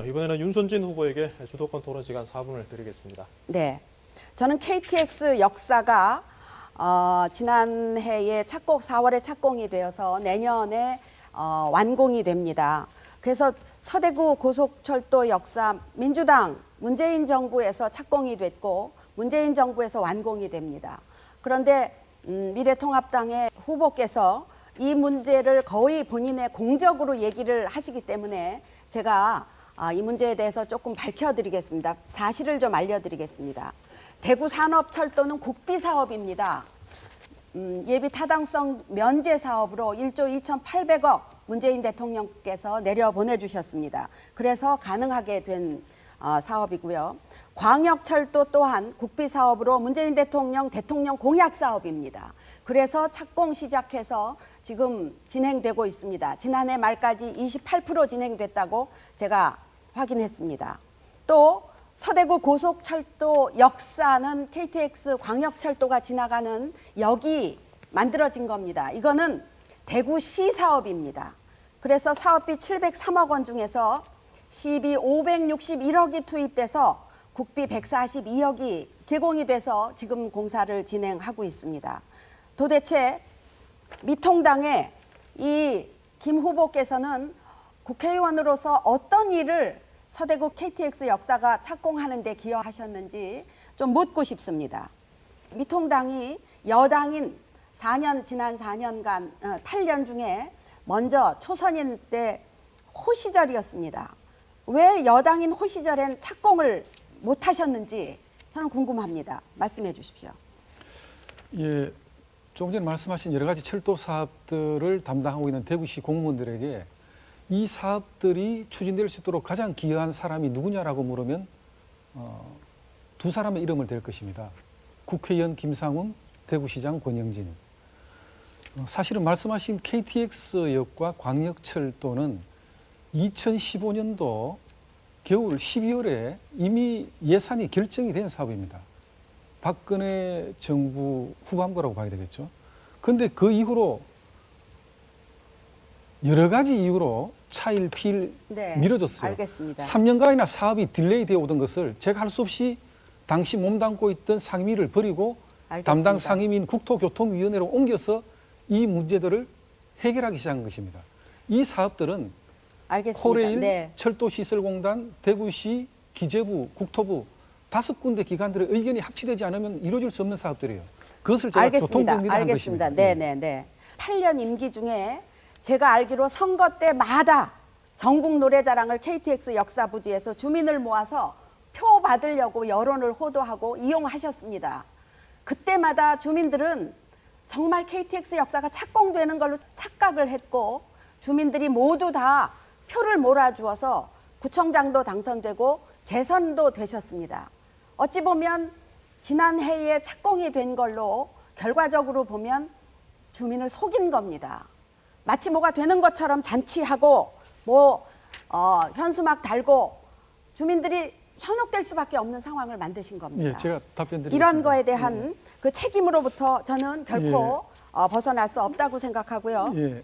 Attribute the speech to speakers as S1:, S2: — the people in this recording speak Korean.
S1: 이번에는 윤선진 후보에게 주도권 토론 시간 4분을 드리겠습니다.
S2: 네, 저는 KTX 역사가 지난해에 4월에 착공이 되어서 내년에 완공이 됩니다. 그래서 서대구 고속철도 역사 민주당 문재인 정부에서 착공이 됐고 문재인 정부에서 완공이 됩니다. 그런데 미래통합당의 후보께서 이 문제를 거의 본인의 공적으로 얘기를 하시기 때문에 제가 이 문제에 대해서 조금 밝혀드리겠습니다. 사실을 좀 알려드리겠습니다. 대구 산업철도는 국비 사업입니다. 예비 타당성 면제 사업으로 1조 2,800억 문재인 대통령께서 내려보내주셨습니다. 그래서 가능하게 된 사업이고요. 광역철도 또한 국비 사업으로 문재인 대통령 공약 사업입니다. 그래서 착공 시작해서 지금 진행되고 있습니다. 지난해 말까지 28% 진행됐다고 제가 확인했습니다. 또 서대구 고속철도 역사는 KTX 광역철도가 지나가는 역이 만들어진 겁니다. 이거는 대구시 사업입니다. 그래서 사업비 703억 원 중에서 시비 561억이 투입돼서 국비 142억이 제공이 돼서 지금 공사를 진행하고 있습니다. 도대체 미통당의 이 김 후보께서는 국회의원으로서 어떤 일을 서대구 KTX 역사가 착공하는 데 기여하셨는지 좀 묻고 싶습니다. 미통당이 여당인 지난 4년간, 8년 중에 먼저 초선인 때 호시절이었습니다. 왜 여당인 호시절엔 착공을 못 하셨는지 저는 궁금합니다. 말씀해 주십시오.
S3: 예, 조금 전에 말씀하신 여러 가지 철도 사업들을 담당하고 있는 대구시 공무원들에게 이 사업들이 추진될 수 있도록 가장 기여한 사람이 누구냐라고 물으면 두 사람의 이름을 댈 것입니다. 국회의원 김상훈, 대구시장 권영진. 사실은 말씀하신 KTX역과 광역철도는 2015년도 겨울 12월에 이미 예산이 결정이 된 사업입니다. 박근혜 정부 후반부라고 봐야 되겠죠. 그런데 그 이후로 여러 가지 이유로 차일피일
S2: 네,
S3: 미뤄졌어요.
S2: 알겠습니다. 3년간이나
S3: 사업이 딜레이 되어 오던 것을 제가 할 수 없이 당시 몸담고 있던 상임위를 버리고
S2: 알겠습니다.
S3: 담당 상임위인 국토교통위원회로 옮겨서 이 문제들을 해결하기 시작한 것입니다. 이 사업들은
S2: 알겠습니다.
S3: 코레일,
S2: 네.
S3: 철도시설공단, 대구시, 기재부, 국토부 5군데 기관들의 의견이 합치되지 않으면 이루어질 수 없는 사업들이에요. 그것을 제가 교통정리를 한 것입니다.
S2: 네네네. 8년 임기 중에 제가 알기로 선거 때마다 전국 노래자랑을 KTX 역사부지에서 주민을 모아서 표 받으려고 여론을 호도하고 이용하셨습니다. 그때마다 주민들은 정말 KTX 역사가 착공되는 걸로 착각을 했고 주민들이 모두 다 표를 몰아주어서 구청장도 당선되고 재선도 되셨습니다. 어찌 보면 지난해에 착공이 된 걸로 결과적으로 보면 주민을 속인 겁니다. 마치 뭐가 되는 것처럼 잔치하고 현수막 달고 주민들이 현혹될 수밖에 없는 상황을 만드신 겁니다.
S3: 예, 제가 답변드리겠습니다.
S2: 이런 거에 대한 그 책임으로부터 저는 결코 벗어날 수 없다고 생각하고요.
S3: 예.